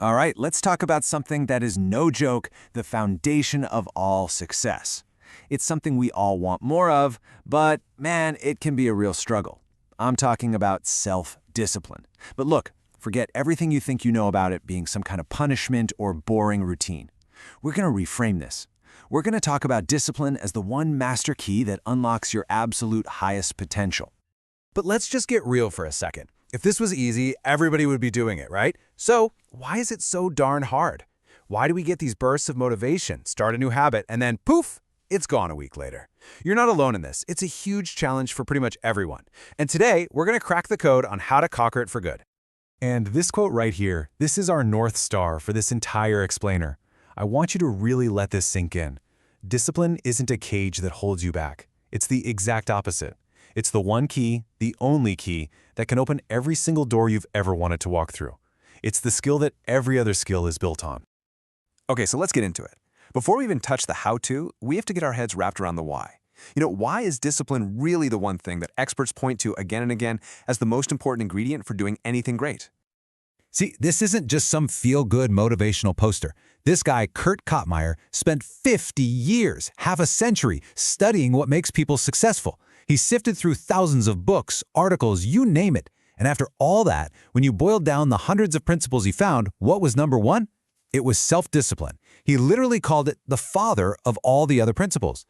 All right, let's talk about something that is no joke, the foundation of all success. It's something we all want more of, but man, it can be a real struggle. I'm talking about self-discipline. But look, forget everything you think you know about it being some kind of punishment or boring routine. We're going to reframe this. We're going to talk about discipline as the one master key that unlocks your absolute highest potential. But let's just get real for a second. If this was easy, everybody would be doing it, right? So why is it so darn hard? Why do we get these bursts of motivation, start a new habit, and then poof, it's gone a week later? You're not alone in this. It's a huge challenge for pretty much everyone. And today, we're going to crack the code on how to conquer it for good. And this quote right here, this is our North Star for this entire explainer. I want you to really let this sink in. Discipline isn't a cage that holds you back. It's the exact opposite. It's the one key, the only key, that can open every single door you've ever wanted to walk through. It's the skill that every other skill is built on. Okay, so let's get into it. Before we even touch the how-to, we have to get our heads wrapped around the why. Why is discipline really the one thing that experts point to again and again as the most important ingredient for doing anything great? See, this isn't just some feel-good motivational poster. This guy, Kurt Kottmeyer, spent 50 years, half a century, studying what makes people successful. He sifted through thousands of books, articles, you name it. And after all that, when you boiled down the hundreds of principles he found, what was number one? It was self-discipline. He literally called it the father of all the other principles.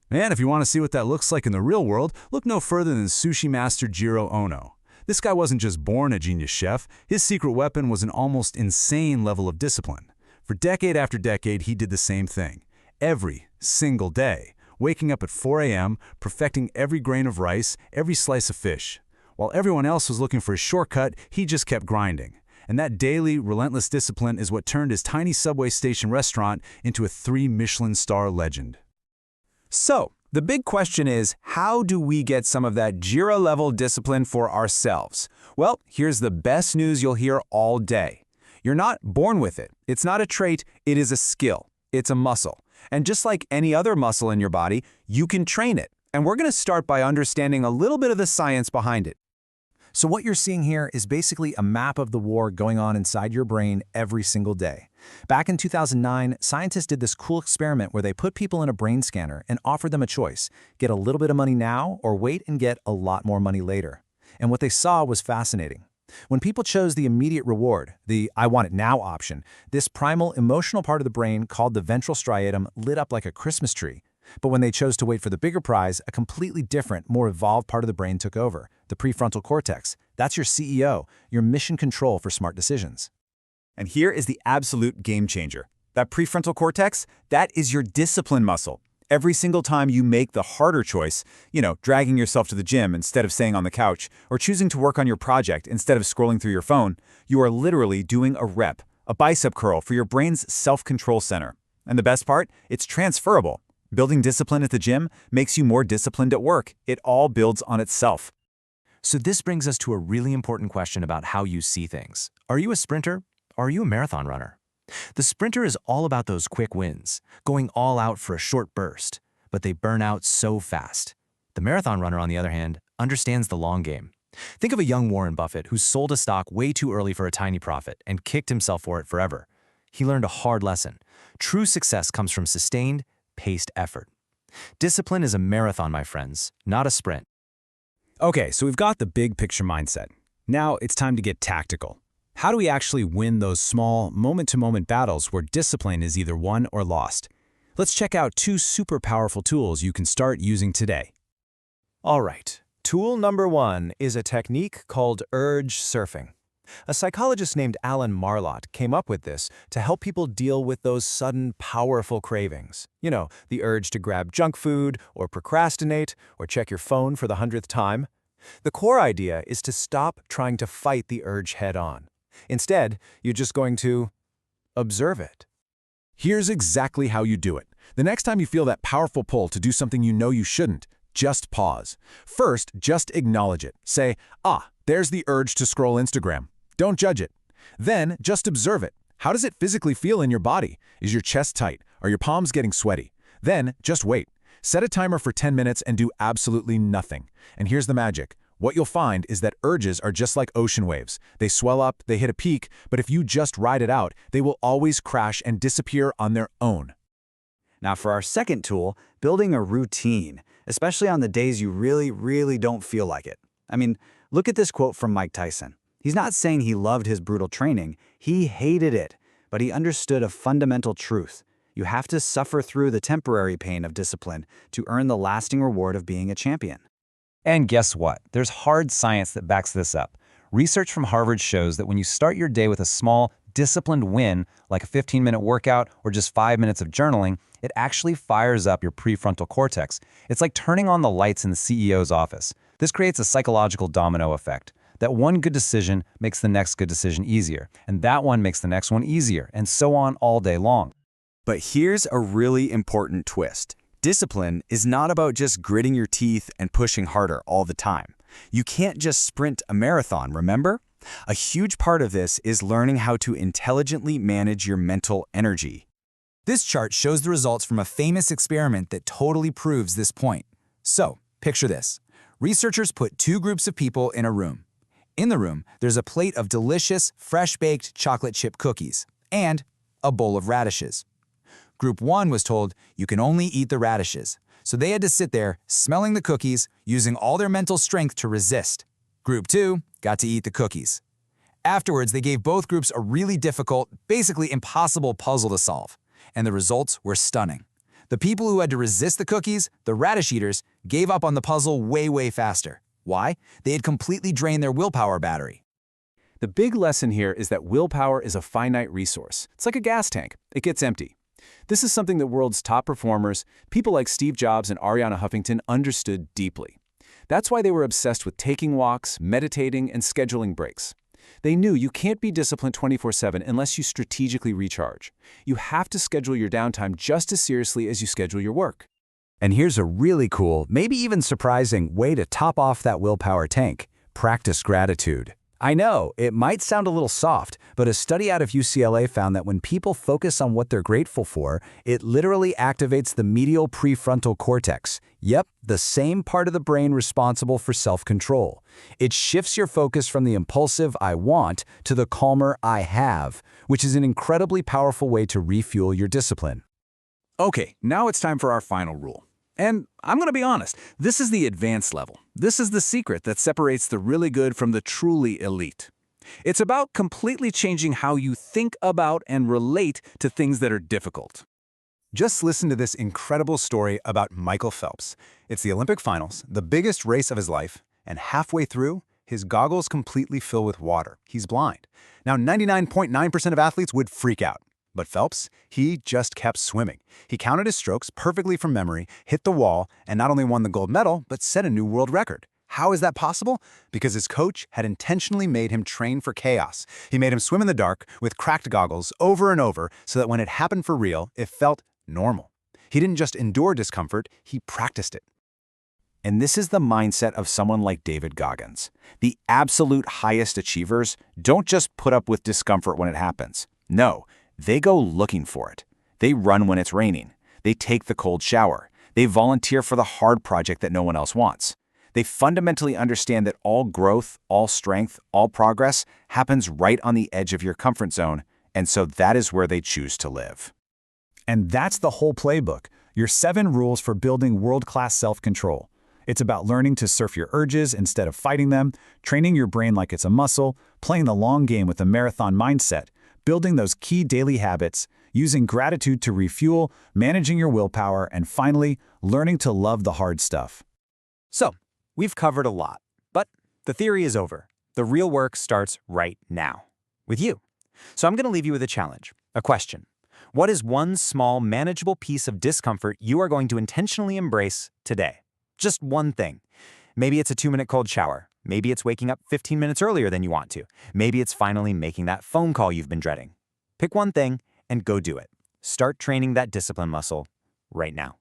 And if you want to see what that looks like in the real world, look no further than sushi master Jiro Ono. This guy wasn't just born a genius chef. His secret weapon was an almost insane level of discipline. For decade after decade, he did the same thing. Every single day. Waking up at 4 a.m., perfecting every grain of rice, every slice of fish. While everyone else was looking for a shortcut, he just kept grinding. And that daily, relentless discipline is what turned his tiny subway station restaurant into a 3 Michelin star legend. So, the big question is, how do we get some of that Jira-level discipline for ourselves? Well, here's the best news you'll hear all day. You're not born with it. It's not a trait, it is a skill. It's a muscle. And just like any other muscle in your body, you can train it. And we're going to start by understanding a little bit of the science behind it. So what you're seeing here is basically a map of the war going on inside your brain every single day. Back in 2009, scientists did this cool experiment where they put people in a brain scanner and offered them a choice: get a little bit of money now or wait and get a lot more money later. And what they saw was fascinating. When people chose the immediate reward, the I want it now option, this primal emotional part of the brain called the ventral striatum lit up like a Christmas tree. But when they chose to wait for the bigger prize, a completely different, more evolved part of the brain took over, the prefrontal cortex. That's your CEO, your mission control for smart decisions. And here is the absolute game changer. That prefrontal cortex, that is your discipline muscle. Every single time you make the harder choice, dragging yourself to the gym instead of staying on the couch, or choosing to work on your project instead of scrolling through your phone, you are literally doing a rep, a bicep curl for your brain's self-control center. And the best part? It's transferable. Building discipline at the gym makes you more disciplined at work. It all builds on itself. So this brings us to a really important question about how you see things. Are you a sprinter or are you a marathon runner? The sprinter is all about those quick wins, going all out for a short burst, but they burn out so fast. The marathon runner, on the other hand, understands the long game. Think of a young Warren Buffett who sold a stock way too early for a tiny profit and kicked himself for it forever. He learned a hard lesson. True success comes from sustained, paced effort. Discipline is a marathon, my friends, not a sprint. Okay, so we've got the big picture mindset. Now it's time to get tactical. How do we actually win those small, moment-to-moment battles where discipline is either won or lost? Let's check out 2 super powerful tools you can start using today. All right, tool number 1 is a technique called urge surfing. A psychologist named Alan Marlott came up with this to help people deal with those sudden, powerful cravings. The urge to grab junk food, or procrastinate, or check your phone for the 100th time. The core idea is to stop trying to fight the urge head-on. Instead, you're just going to observe it. Here's exactly how you do it. The next time you feel that powerful pull to do something you know you shouldn't, just pause. First, just acknowledge it. Say, there's the urge to scroll Instagram. Don't judge it. Then, just observe it. How does it physically feel in your body? Is your chest tight? Are your palms getting sweaty? Then, just wait. Set a timer for 10 minutes and do absolutely nothing. And here's the magic. What you'll find is that urges are just like ocean waves. They swell up, they hit a peak, but if you just ride it out, they will always crash and disappear on their own. Now for our second tool, building a routine, especially on the days you really don't feel like it. I mean, look at this quote from Mike Tyson. He's not saying he loved his brutal training, he hated it, but he understood a fundamental truth. You have to suffer through the temporary pain of discipline to earn the lasting reward of being a champion. And guess what? There's hard science that backs this up. Research from Harvard shows that when you start your day with a small, disciplined win, like a 15-minute workout or just 5 minutes of journaling, it actually fires up your prefrontal cortex. It's like turning on the lights in the CEO's office. This creates a psychological domino effect. That one good decision makes the next good decision easier, and that one makes the next one easier, and so on all day long. But here's a really important twist. Discipline is not about just gritting your teeth and pushing harder all the time. You can't just sprint a marathon, remember? A huge part of this is learning how to intelligently manage your mental energy. This chart shows the results from a famous experiment that totally proves this point. So, picture this. Researchers put two groups of people in a room. In the room, there's a plate of delicious, fresh-baked chocolate chip cookies and a bowl of radishes. Group 1 was told you can only eat the radishes, so they had to sit there smelling the cookies, using all their mental strength to resist. Group 2 got to eat the cookies. Afterwards, they gave both groups a really difficult, basically impossible puzzle to solve, and the results were stunning. The people who had to resist the cookies, the radish eaters, gave up on the puzzle way faster. Why? They had completely drained their willpower battery. The big lesson here is that willpower is a finite resource. It's like a gas tank. It gets empty. This is something the world's top performers, people like Steve Jobs and Arianna Huffington, understood deeply. That's why they were obsessed with taking walks, meditating, and scheduling breaks. They knew you can't be disciplined 24/7 unless you strategically recharge. You have to schedule your downtime just as seriously as you schedule your work. And here's a really cool, maybe even surprising, way to top off that willpower tank. Practice gratitude. I know, it might sound a little soft, but a study out of UCLA found that when people focus on what they're grateful for, it literally activates the medial prefrontal cortex. Yep, the same part of the brain responsible for self-control. It shifts your focus from the impulsive "I want" to the calmer "I have," which is an incredibly powerful way to refuel your discipline. Okay, now it's time for our final rule. And I'm going to be honest, this is the advanced level. This is the secret that separates the really good from the truly elite. It's about completely changing how you think about and relate to things that are difficult. Just listen to this incredible story about Michael Phelps. It's the Olympic finals, the biggest race of his life, and halfway through, his goggles completely fill with water. He's blind. Now, 99.9% of athletes would freak out. But Phelps, he just kept swimming. He counted his strokes perfectly from memory, hit the wall, and not only won the gold medal, but set a new world record. How is that possible? Because his coach had intentionally made him train for chaos. He made him swim in the dark with cracked goggles over and over so that when it happened for real, it felt normal. He didn't just endure discomfort, he practiced it. And this is the mindset of someone like David Goggins. The absolute highest achievers don't just put up with discomfort when it happens. No. They go looking for it. They run when it's raining. They take the cold shower. They volunteer for the hard project that no one else wants. They fundamentally understand that all growth, all strength, all progress happens right on the edge of your comfort zone, and so that is where they choose to live. And that's the whole playbook, your 7 rules for building world-class self-control. It's about learning to surf your urges instead of fighting them, training your brain like it's a muscle, playing the long game with a marathon mindset, building those key daily habits, using gratitude to refuel, managing your willpower, and finally, learning to love the hard stuff. So, we've covered a lot, but the theory is over. The real work starts right now, with you. So I'm going to leave you with a challenge, a question. What is one small, manageable piece of discomfort you are going to intentionally embrace today? Just one thing. Maybe it's a 2-minute cold shower. Maybe it's waking up 15 minutes earlier than you want to. Maybe it's finally making that phone call you've been dreading. Pick one thing and go do it. Start training that discipline muscle right now.